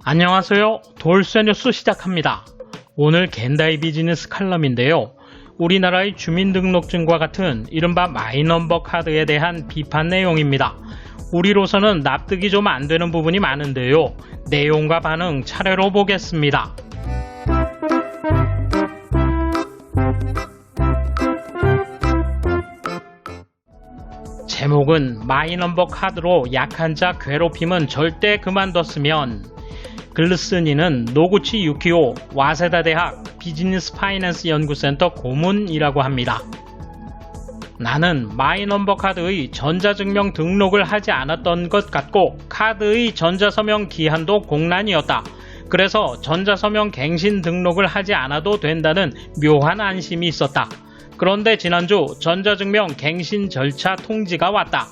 안녕하세요. 돌쇠뉴스 시작합니다. 오늘 겐다이 비즈니스 칼럼인데요. 우리나라의 주민등록증과 같은 이른바 마이넘버 카드에 대한 비판 내용입니다. 우리로서는 납득이 좀 안 되는 부분이 많은데요. 내용과 반응 차례로 보겠습니다. 제목은 마이넘버 카드로 약한 자 괴롭힘은 절대 그만뒀으면. 글을 쓴 이는 노구치 유키오 와세다 대학 비즈니스 파이낸스 연구센터 고문이라고 합니다. 나는 마이넘버 카드의 전자증명 등록을 하지 않았던 것 같고 카드의 전자서명 기한도 공란이었다. 그래서 전자서명 갱신 등록을 하지 않아도 된다는 묘한 안심이 있었다. 그런데 지난주 전자증명 갱신 절차 통지가 왔다.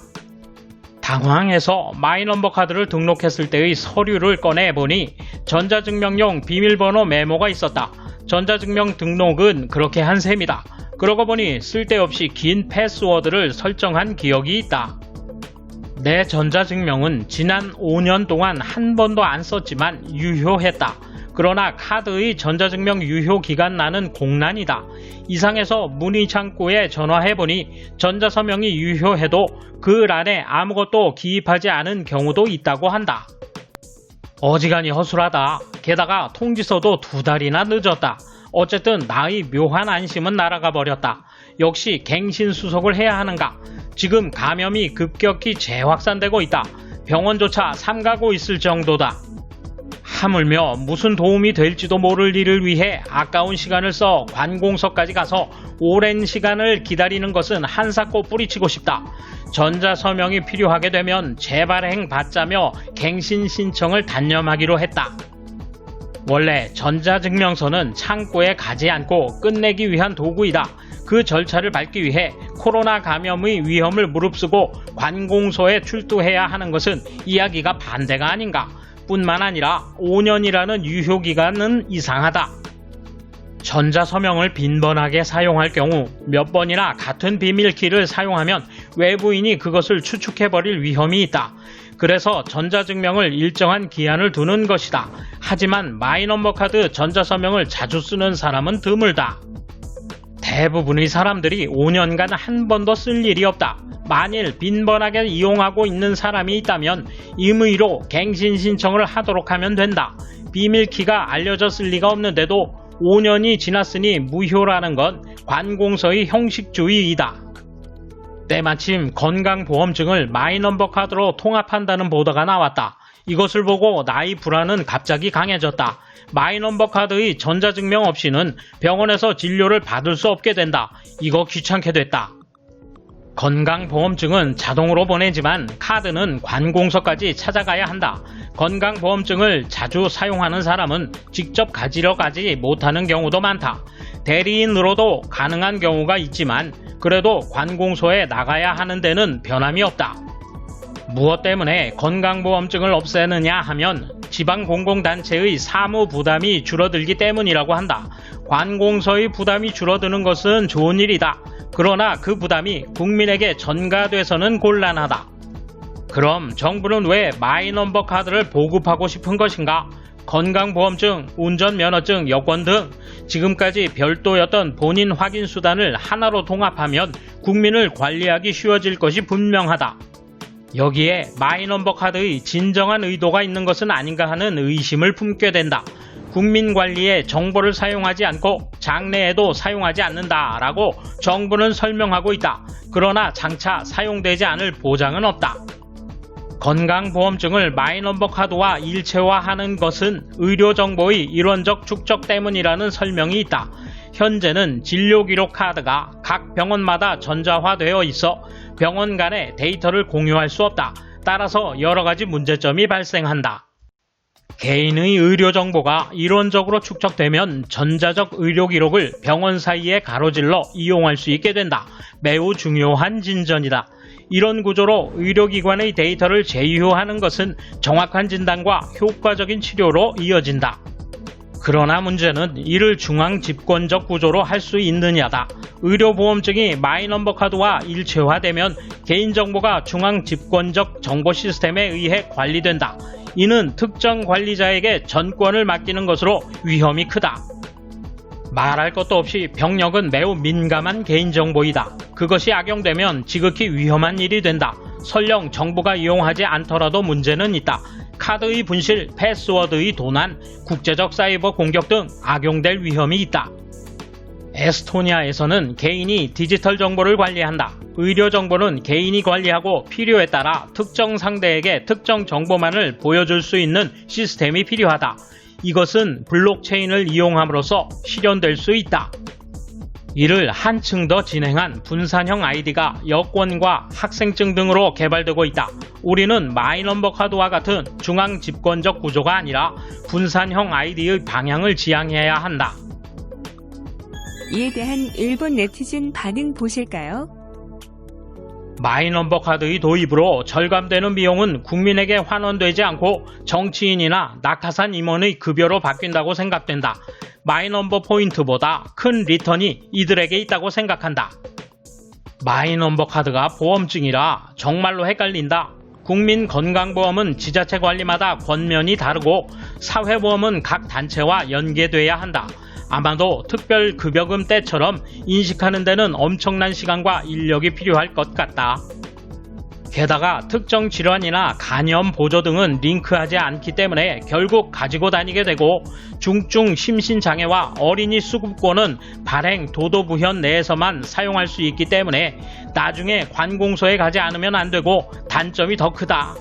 당황해서 마이넘버 카드를 등록했을 때의 서류를 꺼내보니 전자증명용 비밀번호 메모가 있었다. 전자증명 등록은 그렇게 한 셈이다. 그러고 보니 쓸데없이 긴 패스워드를 설정한 기억이 있다. 내 전자증명은 지난 5년 동안 한 번도 안 썼지만 유효했다. 그러나 카드의 전자증명 유효기간 나는 공란이다. 이상해서 문의창구에 전화해보니 전자서명이 유효해도 그 란에 아무것도 기입하지 않은 경우도 있다고 한다. 어지간히 허술하다. 게다가 통지서도 2달이나 늦었다. 어쨌든 나의 묘한 안심은 날아가 버렸다. 역시 갱신 수속을 해야 하는가? 지금 감염이 급격히 재확산되고 있다. 병원조차 삼가고 있을 정도다. 하물며 무슨 도움이 될지도 모를 일을 위해 아까운 시간을 써 관공서까지 가서 오랜 시간을 기다리는 것은 한사코 뿌리치고 싶다. 전자서명이 필요하게 되면 재발행 받자며 갱신 신청을 단념하기로 했다. 원래 전자증명서는 창고에 가지 않고 끝내기 위한 도구이다. 그 절차를 밟기 위해 코로나 감염의 위험을 무릅쓰고 관공서에 출두해야 하는 것은 이야기가 반대가 아닌가. 뿐만 아니라 5년이라는 유효기간은 이상하다. 전자서명을 빈번하게 사용할 경우 몇 번이나 같은 비밀키를 사용하면 외부인이 그것을 추측해버릴 위험이 있다. 그래서 전자증명을 일정한 기한을 두는 것이다. 하지만 마이넘버 카드 전자서명을 자주 쓰는 사람은 드물다. 대부분의 사람들이 5년간 한 번도 쓸 일이 없다. 만일 빈번하게 이용하고 있는 사람이 있다면 임의로 갱신 신청을 하도록 하면 된다. 비밀키가 알려졌을 리가 없는데도 5년이 지났으니 무효라는 건 관공서의 형식주의이다. 때마침 건강보험증을 마이넘버 카드로 통합한다는 보도가 나왔다. 이것을 보고 나의 불안은 갑자기 강해졌다. 마이넘버 카드의 전자증명 없이는 병원에서 진료를 받을 수 없게 된다. 이거 귀찮게 됐다. 건강보험증은 자동으로 보내지만 카드는 관공서까지 찾아가야 한다. 건강보험증을 자주 사용하는 사람은 직접 가지러 가지 못하는 경우도 많다. 대리인으로도 가능한 경우가 있지만 그래도 관공서에 나가야 하는 데는 변함이 없다. 무엇 때문에 건강보험증을 없애느냐 하면 지방공공단체의 사무 부담이 줄어들기 때문이라고 한다. 관공서의 부담이 줄어드는 것은 좋은 일이다. 그러나 그 부담이 국민에게 전가돼서는 곤란하다. 그럼 정부는 왜 마이넘버 카드를 보급하고 싶은 것인가? 건강보험증, 운전면허증, 여권 등 지금까지 별도였던 본인 확인 수단을 하나로 통합하면 국민을 관리하기 쉬워질 것이 분명하다. 여기에 마이넘버 카드의 진정한 의도가 있는 것은 아닌가 하는 의심을 품게 된다. 국민 관리에 정보를 사용하지 않고 장래에도 사용하지 않는다라고 정부는 설명하고 있다. 그러나 장차 사용되지 않을 보장은 없다. 건강보험증을 마이넘버 카드와 일체화하는 것은 의료정보의 일원적 축적 때문이라는 설명이 있다. 현재는 진료기록 카드가 각 병원마다 전자화되어 있어 병원 간의 데이터를 공유할 수 없다. 따라서 여러가지 문제점이 발생한다. 개인의 의료정보가 일원적으로 축적되면 전자적 의료기록을 병원 사이에 가로질러 이용할 수 있게 된다. 매우 중요한 진전이다. 이런 구조로 의료기관의 데이터를 제휴하는 것은 정확한 진단과 효과적인 치료로 이어진다. 그러나 문제는 이를 중앙집권적 구조로 할 수 있느냐다. 의료보험증이 마이넘버 카드와 일체화되면 개인정보가 중앙집권적 정보 시스템에 의해 관리된다. 이는 특정 관리자에게 전권을 맡기는 것으로 위험이 크다. 말할 것도 없이 병력은 매우 민감한 개인정보이다. 그것이 악용되면 지극히 위험한 일이 된다. 설령 정부가 이용하지 않더라도 문제는 있다. 카드의 분실, 패스워드의 도난, 국제적 사이버 공격 등 악용될 위험이 있다. 에스토니아에서는 개인이 디지털 정보를 관리한다. 의료 정보는 개인이 관리하고 필요에 따라 특정 상대에게 특정 정보만을 보여줄 수 있는 시스템이 필요하다. 이것은 블록체인을 이용함으로써 실현될 수 있다. 이를 한층 더 진행한 분산형 아이디가 여권과 학생증 등으로 개발되고 있다. 우리는 마이넘버 카드와 같은 중앙 집권적 구조가 아니라 분산형 아이디의 방향을 지향해야 한다. 이에 대한 일본 네티즌 반응 보실까요? 마이넘버 카드의 도입으로 절감되는 비용은 국민에게 환원되지 않고 정치인이나 낙하산 임원의 급여로 바뀐다고 생각된다. 마이넘버 포인트보다 큰 리턴이 이들에게 있다고 생각한다. 마이넘버 카드가 보험증이라 정말로 헷갈린다. 국민건강보험은 지자체 관리마다 권면이 다르고 사회보험은 각 단체와 연계돼야 한다. 아마도 특별급여금 때처럼 인식하는 데는 엄청난 시간과 인력이 필요할 것 같다. 게다가 특정 질환이나 간염 보조 등은 링크하지 않기 때문에 결국 가지고 다니게 되고 중증 심신장애와 어린이 수급권은 발행 도도부현 내에서만 사용할 수 있기 때문에 나중에 관공서에 가지 않으면 안 되고 단점이 더 크다.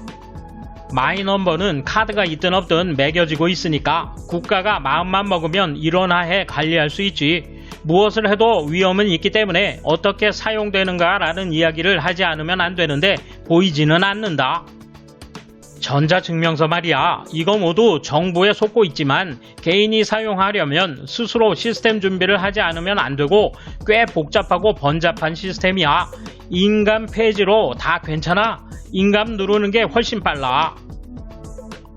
마이넘버는 카드가 있든 없든 매겨지고 있으니까 국가가 마음만 먹으면 일원화해 관리할 수 있지. 무엇을 해도 위험은 있기 때문에 어떻게 사용되는가라는 이야기를 하지 않으면 안 되는데 보이지는 않는다. 전자증명서 말이야. 이거 모두 정부에 속고 있지만 개인이 사용하려면 스스로 시스템 준비를 하지 않으면 안 되고 꽤 복잡하고 번잡한 시스템이야. 인감 폐지로 다 괜찮아? 인감 누르는 게 훨씬 빨라.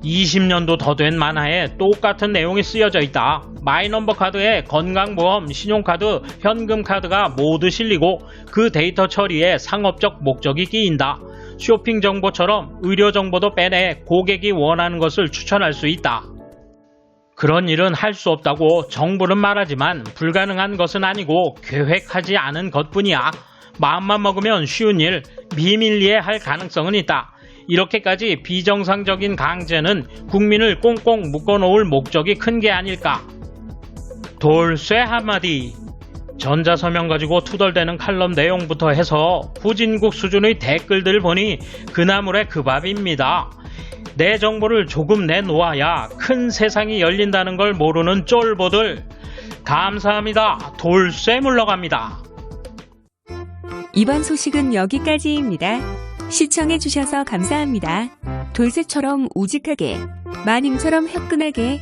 20년도 더 된 만화에 똑같은 내용이 쓰여져 있다. 마이넘버 카드에 건강보험, 신용카드, 현금카드가 모두 실리고 그 데이터 처리에 상업적 목적이 끼인다. 쇼핑 정보처럼 의료 정보도 빼내 고객이 원하는 것을 추천할 수 있다. 그런 일은 할 수 없다고 정부는 말하지만 불가능한 것은 아니고 계획하지 않은 것뿐이야. 마음만 먹으면 쉬운 일, 비밀리에 할 가능성은 있다. 이렇게까지 비정상적인 강제는 국민을 꽁꽁 묶어놓을 목적이 큰 게 아닐까. 돌쇠 한마디. 전자서명 가지고 투덜대는 칼럼 내용부터 해서 후진국 수준의 댓글들 보니 그나물의 그 밥입니다. 내 정보를 조금 내놓아야 큰 세상이 열린다는 걸 모르는 쫄보들. 감사합니다. 돌쇠 물러갑니다. 이번 소식은 여기까지입니다. 시청해주셔서 감사합니다. 돌쇠처럼 우직하게, 마님처럼 화끈하게